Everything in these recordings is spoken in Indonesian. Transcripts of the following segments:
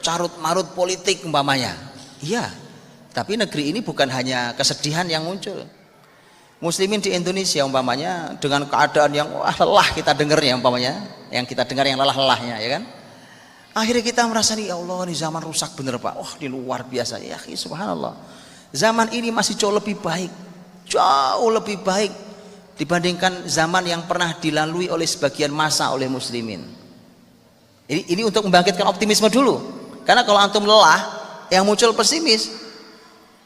carut marut politik umpamanya. Iya, tapi negeri ini bukan hanya kesedihan yang muncul. Muslimin di Indonesia umpamanya dengan keadaan yang lelah kita dengarnya umpamanya, yang kita dengar yang lelah-lelahnya, ya kan? Akhirnya kita merasa nih, ya Allah, ini zaman rusak bener Pak. Wah, ini luar biasa ya, subhanallah. Zaman ini masih jauh lebih baik dibandingkan zaman yang pernah dilalui oleh sebagian masa oleh muslimin. Ini untuk membangkitkan optimisme dulu. Karena kalau antum lelah, yang muncul pesimis.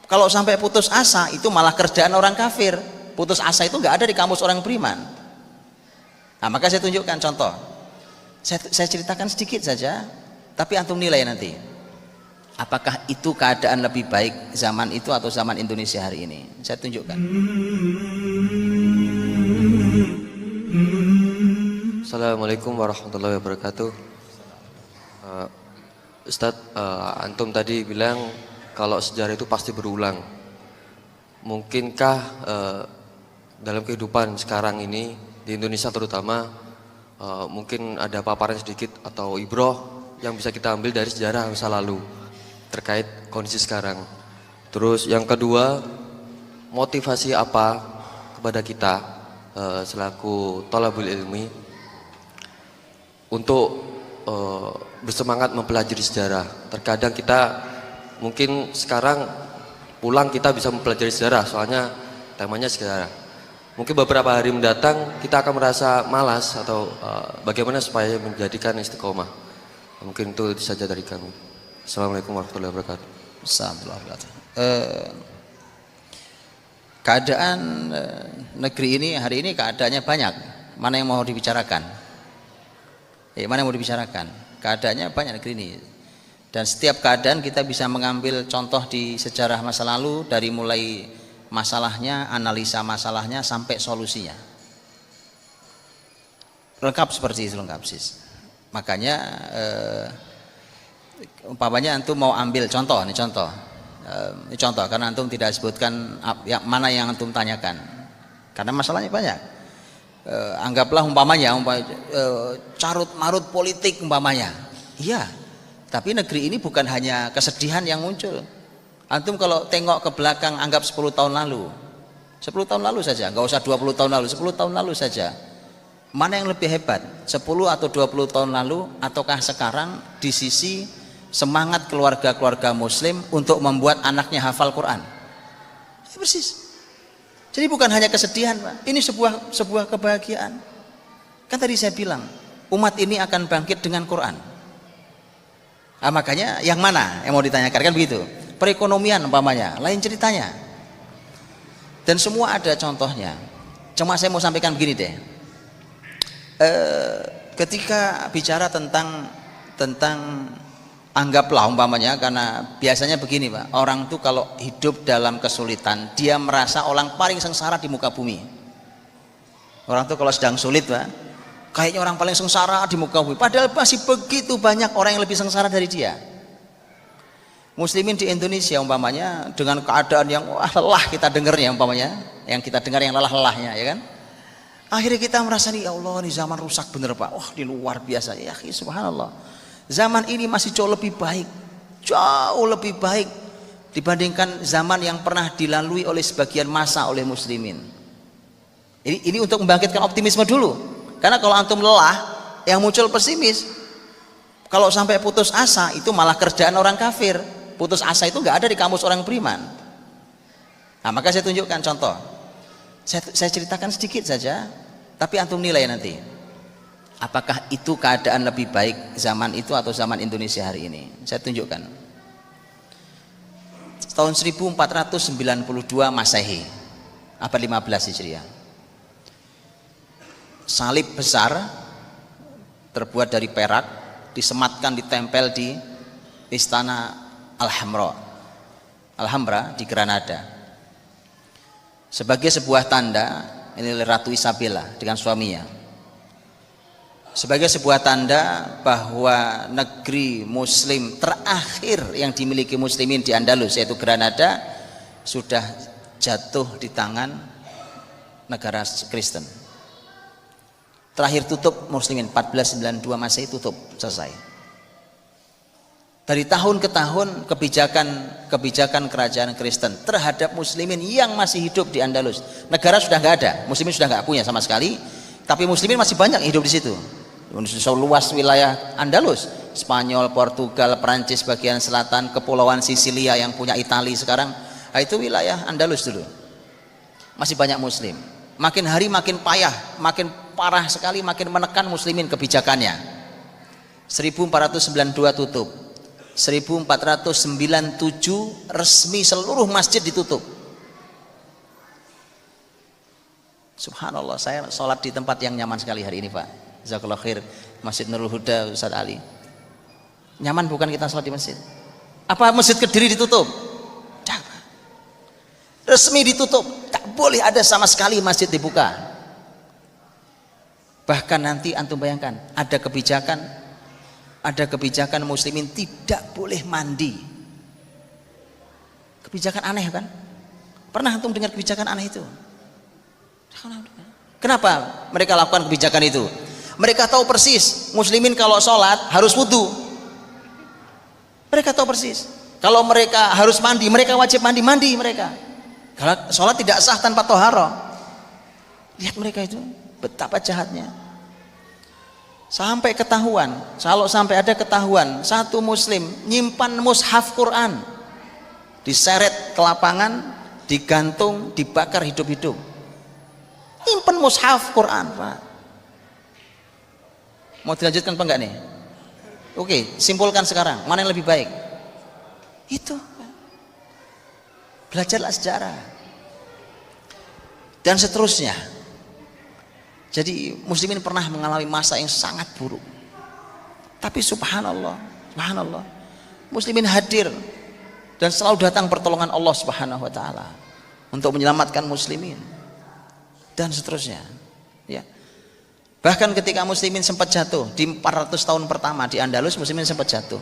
Kalau sampai putus asa, itu malah kerjaan orang kafir. Putus asa itu nggak ada di kamus orang beriman. Nah, maka saya tunjukkan contoh. Saya ceritakan sedikit saja, tapi antum nilai nanti. Apakah itu keadaan lebih baik zaman itu atau zaman Indonesia hari ini? Saya tunjukkan. Assalamualaikum warahmatullahi wabarakatuh. Ustadz, antum tadi bilang kalau sejarah itu pasti berulang. Mungkinkah dalam kehidupan sekarang ini di Indonesia terutama mungkin ada paparan sedikit atau ibroh yang bisa kita ambil dari sejarah masa lalu terkait kondisi sekarang? Terus yang kedua, motivasi apa kepada kita selaku thalabul ilmi untuk bersemangat mempelajari sejarah? Terkadang kita mungkin sekarang pulang kita bisa mempelajari sejarah, soalnya temanya sejarah. Mungkin beberapa hari mendatang kita akan merasa malas atau bagaimana supaya menjadikan istiqomah. Mungkin itu saja dari kami. Assalamualaikum warahmatullahi wabarakatuh. Assalamualaikum. Keadaan negeri ini hari ini keadaannya banyak. Mana yang mau dibicarakan? Mana yang mau dibicarakan? Keadaannya banyak negeri ini. Dan setiap keadaan kita bisa mengambil contoh di sejarah masa lalu, dari mulai masalahnya, analisa masalahnya sampai solusinya. Lengkap seperti itu, lengkap sis. Makanya umpamanya antum mau ambil contoh, ini contoh. Ini contoh karena antum tidak sebutkan mana yang antum tanyakan. Karena masalahnya banyak. Anggaplah umpamanya carut marut politik umpamanya. Iya, tapi negeri ini bukan hanya kesedihan yang muncul. Antum kalau tengok ke belakang, anggap 10 tahun lalu 10 tahun lalu saja, nggak usah 20 tahun lalu, 10 tahun lalu saja. Mana yang lebih hebat, 10 atau 20 tahun lalu, ataukah sekarang di sisi semangat keluarga-keluarga muslim untuk membuat anaknya hafal Quran? Persis. Jadi bukan hanya kesedihan Pak, ini sebuah kebahagiaan. Kan tadi saya bilang umat ini akan bangkit dengan Quran. Nah, makanya yang mana yang mau ditanyakan, kan begitu. Perekonomian umpamanya lain ceritanya, dan semua ada contohnya. Cuma saya mau sampaikan begini deh, ketika bicara tentang anggaplah umpamanya, karena biasanya begini Pak, orang tuh kalau hidup dalam kesulitan dia merasa orang paling sengsara di muka bumi. Orang tuh kalau sedang sulit Pak, kayaknya orang paling sengsara di muka bumi, padahal masih begitu banyak orang yang lebih sengsara dari dia. Muslimin di Indonesia umpamanya dengan keadaan yang lelah kita dengarnya umpamanya, yang kita dengar yang lelah-lelahnya, ya kan? Akhirnya kita merasa nih, ya Allah, ini zaman rusak bener Pak. Wah, ini luar biasa ya, subhanallah. Zaman ini masih jauh lebih baik dibandingkan zaman yang pernah dilalui oleh sebagian masa oleh muslimin. Ini untuk membangkitkan optimisme dulu. Karena kalau antum lelah, yang muncul pesimis. Kalau sampai putus asa, itu malah kerjaan orang kafir. Putus asa itu nggak ada di kamus orang beriman. Nah, maka saya tunjukkan contoh. Saya ceritakan sedikit saja, tapi antum nilai nanti. Apakah itu keadaan lebih baik zaman itu atau zaman Indonesia hari ini? Saya tunjukkan. Tahun 1492 Masehi, abad 15 Hijriah. Salib besar terbuat dari perak disematkan, ditempel di istana Alhambra di Granada, sebagai sebuah tanda. Ini Ratu Isabella dengan suaminya, sebagai sebuah tanda bahwa negeri muslim terakhir yang dimiliki muslimin di Andalus, yaitu Granada, sudah jatuh di tangan negara Kristen. Terakhir tutup muslimin 1492 Masehi, tutup, selesai. Dari tahun ke tahun kebijakan kerajaan Kristen terhadap muslimin yang masih hidup di Andalus. Negara sudah nggak ada, muslimin sudah nggak punya sama sekali, tapi muslimin masih banyak hidup di situ. Luas wilayah Andalus, Spanyol, Portugal, Perancis bagian selatan, kepulauan Sisilia yang punya Italia sekarang, itu wilayah Andalus dulu. Masih banyak muslim. Makin hari makin payah, makin parah sekali, makin menekan muslimin kebijakannya. 1492 tutup. 1497 resmi seluruh masjid ditutup. Subhanallah, saya sholat di tempat yang nyaman sekali hari ini Pak. Jazakallahu khair, Masjid Nurul Huda Ustaz Ali. Nyaman bukan kita sholat di masjid? Apa masjid Kediri ditutup? Jangan. Resmi ditutup, tak boleh ada sama sekali masjid dibuka. Bahkan nanti antum bayangkan, ada kebijakan muslimin tidak boleh mandi. Kebijakan aneh kan? Pernah antum dengar kebijakan aneh itu? Kenapa mereka lakukan kebijakan itu? Mereka tahu persis muslimin kalau sholat harus wudu. Mereka tahu persis kalau mereka harus mandi, mereka wajib mandi mereka. Kalau sholat tidak sah tanpa toharoh. Lihat mereka itu betapa jahatnya. Sampai ada ketahuan satu muslim nyimpan mushaf Quran, diseret ke lapangan, digantung, dibakar hidup-hidup. Nyimpan mushaf Quran Pak. Mau dilanjutkan apa enggak nih? Oke, simpulkan sekarang mana yang lebih baik. Itu belajarlah sejarah dan seterusnya. Jadi muslimin pernah mengalami masa yang sangat buruk, tapi subhanallah muslimin hadir dan selalu datang pertolongan Allah Subhanahu wa taala untuk menyelamatkan muslimin dan seterusnya ya. Bahkan ketika muslimin sempat jatuh di 400 tahun pertama di Andalus, muslimin sempat jatuh,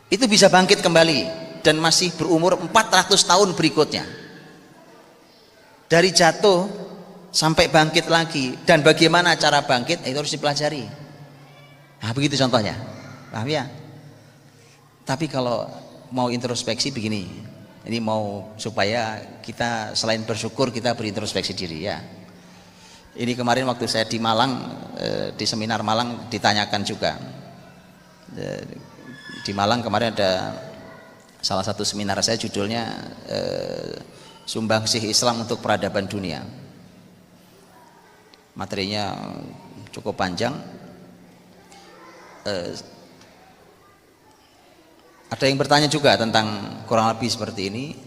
itu bisa bangkit kembali dan masih berumur 400 tahun berikutnya. Dari jatuh sampai bangkit lagi, dan bagaimana cara bangkit itu harus dipelajari. Nah begitu contohnya, paham ya? Tapi kalau mau introspeksi begini, ini mau supaya kita selain bersyukur kita berintrospeksi diri ya. Ini kemarin waktu saya di Malang, di seminar Malang ditanyakan juga. Di Malang kemarin ada salah satu seminar saya judulnya Sumbangsih Islam untuk Peradaban Dunia. Materinya cukup panjang. Ada yang bertanya juga tentang kurang lebih seperti ini.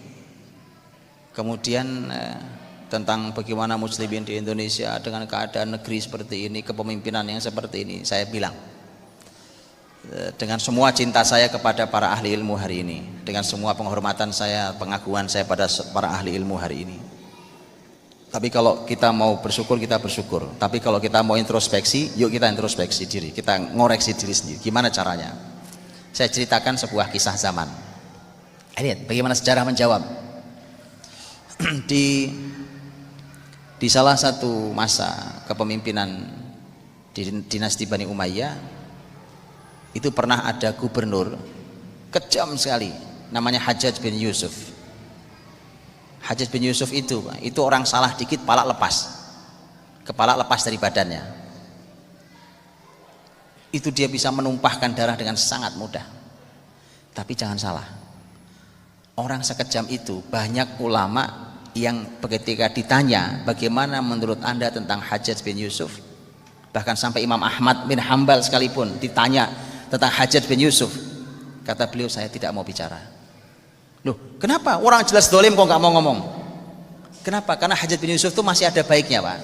Kemudian tentang bagaimana muslimin di Indonesia dengan keadaan negeri seperti ini, kepemimpinan yang seperti ini. Saya bilang dengan semua cinta saya kepada para ahli ilmu hari ini, dengan semua penghormatan saya, pengakuan saya pada para ahli ilmu hari ini. Tapi kalau kita mau bersyukur, kita bersyukur. Tapi kalau kita mau introspeksi, yuk kita introspeksi diri, kita ngoreksi diri sendiri. Gimana caranya? Saya ceritakan sebuah kisah zaman. Lihat bagaimana sejarah menjawab. Di salah satu masa kepemimpinan di dinasti Bani Umayyah, itu pernah ada gubernur kejam sekali, namanya Hajjaj bin Yusuf. Hajjaj bin Yusuf itu orang salah dikit kepala lepas dari badannya. Itu dia bisa menumpahkan darah dengan sangat mudah. Tapi jangan salah, orang sekejam itu banyak ulama yang ketika ditanya bagaimana menurut anda tentang Hajjaj bin Yusuf, bahkan sampai Imam Ahmad bin Hambal sekalipun ditanya tentang Hajjaj bin Yusuf, kata beliau, saya tidak mau bicara. Loh, kenapa? Orang jelas dolim kok nggak mau ngomong. Kenapa? Karena Hajjaj bin Yusuf itu masih ada baiknya Pak.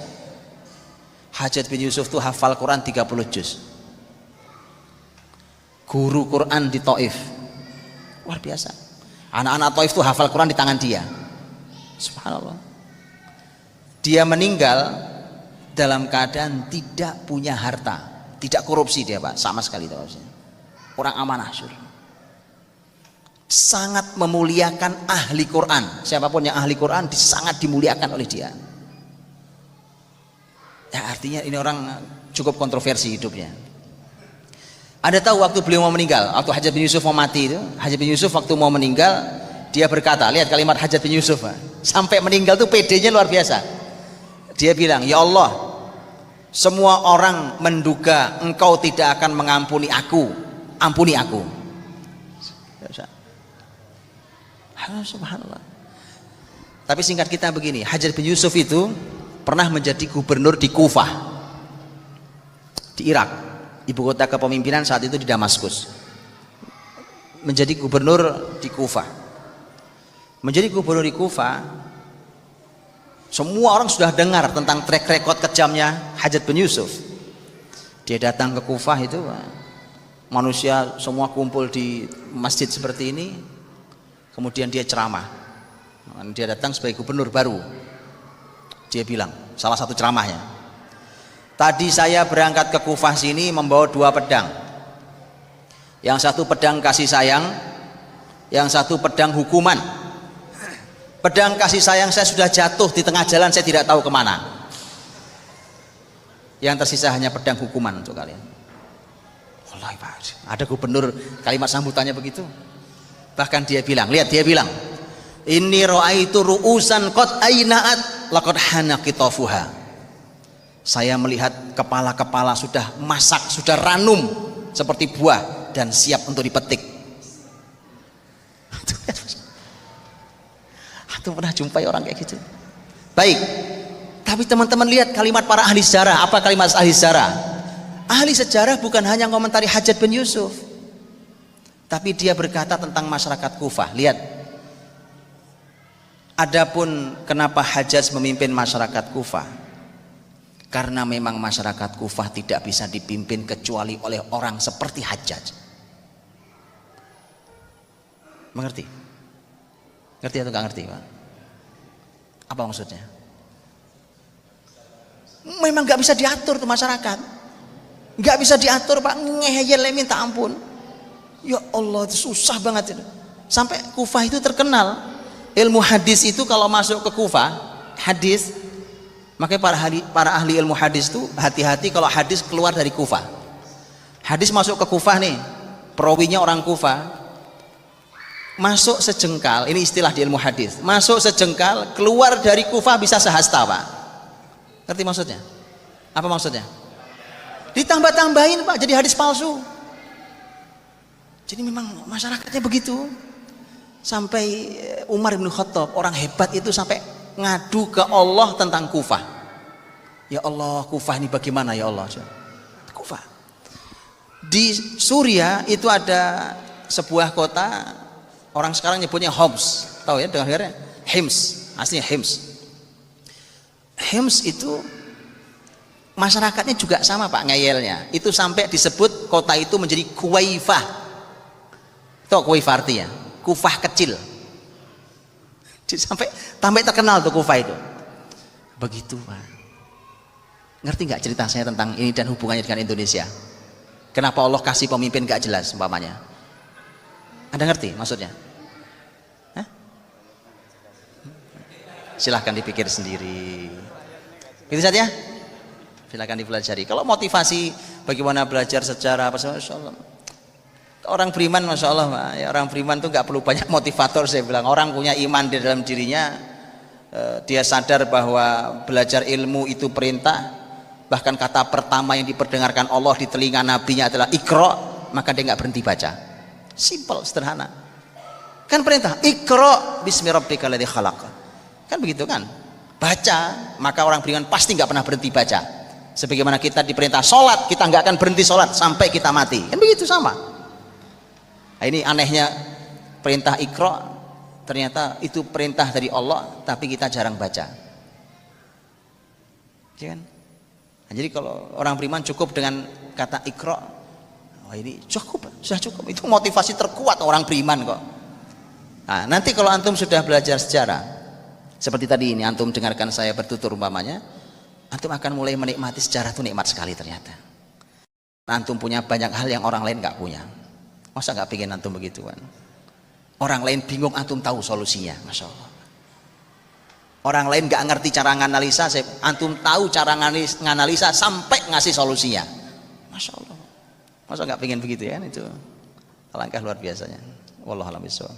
Hajjaj bin Yusuf itu hafal Quran 30 juz. Guru Quran di Taif. Luar biasa. Anak-anak Taif itu hafal Quran di tangan dia. Subhanallah. Dia meninggal dalam keadaan tidak punya harta, tidak korupsi dia Pak, sama sekali tidak korupsi. Orang amanah syur. Sangat memuliakan ahli Quran. Siapapun yang ahli Quran sangat dimuliakan oleh dia. Ya artinya ini orang cukup kontroversi hidupnya. Anda tahu waktu beliau mau meninggal, waktu Hajjaj bin Yusuf mau mati itu, Hajjaj bin Yusuf waktu mau meninggal, dia berkata, lihat kalimat Hajjaj bin Yusuf, sampai meninggal tuh pedenya luar biasa. Dia bilang, ya Allah, semua orang menduga engkau tidak akan mengampuni aku, ampuni aku. Subhanallah. Tapi singkat kita begini, Hajjaj bin Yusuf itu pernah menjadi gubernur di Kufah, di Irak. Ibu kota kepemimpinan saat itu di Damaskus. Menjadi gubernur di Kufah. Menjadi gubernur di Kufah, semua orang sudah dengar tentang track record kejamnya Hajjaj bin Yusuf. Dia datang ke Kufah itu, manusia semua kumpul di masjid seperti ini, kemudian dia ceramah. Dia datang sebagai gubernur baru. Dia bilang, salah satu ceramahnya, tadi saya berangkat ke Kufah sini membawa 2 pedang. Yang satu pedang kasih sayang, yang satu pedang hukuman. Pedang kasih sayang saya sudah jatuh di tengah jalan, saya tidak tahu kemana. Yang tersisa hanya pedang hukuman untuk kalian. Wallahi Pak, ada gubernur kalimat sambutannya begitu. Bahkan dia bilang, lihat dia bilang, inni ra'aitu ru'usan qad ainaat laqad hana qitafuha. Saya melihat kepala-kepala sudah masak, sudah ranum seperti buah dan siap untuk dipetik. Aku pernah jumpai orang kayak gitu. Baik, tapi teman-teman lihat kalimat para ahli sejarah. Apa kalimat ahli sejarah? Ahli sejarah bukan hanya komentari Hajjaj bin Yusuf, tapi dia berkata tentang masyarakat Kufah. Lihat, adapun kenapa Hajjaj memimpin masyarakat Kufah, karena memang masyarakat Kufah tidak bisa dipimpin kecuali oleh orang seperti Hajjaj. Mengerti? Ngerti atau nggak ngerti, Pak? Apa maksudnya? Memang nggak bisa diatur tuh masyarakat, nggak bisa diatur, Pak. Ngeyel minta ampun. Ya Allah, itu susah banget itu. Sampai Kufah itu terkenal ilmu hadis itu, kalau masuk ke Kufah hadis, makanya para ahli ilmu hadis itu hati-hati kalau hadis keluar dari Kufah. Hadis masuk ke Kufah nih, perawinya orang Kufah, masuk sejengkal, ini istilah di ilmu hadis, masuk sejengkal, keluar dari Kufah bisa sehasta, Pak. Ngerti maksudnya? Apa maksudnya? Ditambah-tambahin, Pak, jadi hadis palsu. Jadi memang masyarakatnya begitu. Sampai Umar bin Khattab, orang hebat itu, sampai ngadu ke Allah tentang Kufah. Ya Allah, Kufah ini bagaimana ya Allah? Kufah di Suriah itu ada sebuah kota, orang sekarang nyebutnya Homs, tahu ya, dengarnya Hims, aslinya Hims. Hims itu masyarakatnya juga sama, Pak, ngeyelnya. Itu sampai disebut kota itu menjadi Kuwaifah. Itu Kuwaifah artinya Kufah kecil. Sampai terkenal tuh Kufah itu. Begitu, Pak. Ngerti nggak cerita saya tentang ini dan hubungannya dengan Indonesia? Kenapa Allah kasih pemimpin nggak jelas umpamanya? Anda ngerti maksudnya? Hah? Silahkan dipikir sendiri. Itu saja. Silahkan dipelajari. Kalau motivasi bagaimana belajar sejarah apa, Masya Allah. Orang beriman, Masya Allah, ya, orang beriman tuh nggak perlu banyak motivator. Saya bilang, orang punya iman di dalam dirinya, dia sadar bahwa belajar ilmu itu perintah. Bahkan kata pertama yang diperdengarkan Allah di telinga nabinya adalah Iqra, maka dia nggak berhenti baca. Simple, sederhana. Kan perintah, Iqra bismi rabbikal ladzi khalaq. Kan begitu kan? Baca, maka orang beriman pasti nggak pernah berhenti baca. Sebagaimana kita diperintah sholat, kita nggak akan berhenti sholat sampai kita mati. Kan begitu sama. Nah, ini anehnya perintah Iqra, ternyata itu perintah dari Allah, tapi kita jarang baca. Ya kan? Nah, jadi kalau orang beriman cukup dengan kata Iqra, oh ini cukup, sudah cukup. Itu motivasi terkuat orang beriman kok. Nah, nanti kalau antum sudah belajar sejarah, seperti tadi ini antum dengarkan saya bertutur umpamanya, antum akan mulai menikmati sejarah itu nikmat sekali ternyata. Antum punya banyak hal yang orang lain nggak punya. Masa nggak pengen antum begituan? Orang lain bingung, antum tahu solusinya, Masya Allah. Orang lain nggak ngerti cara nganalisa, antum tahu cara nganalisa sampai ngasih solusinya, Masya Allah. Masa nggak pengen begitu ya kan, itu alangkah luar biasanya. Wallahu a'lam bishawab.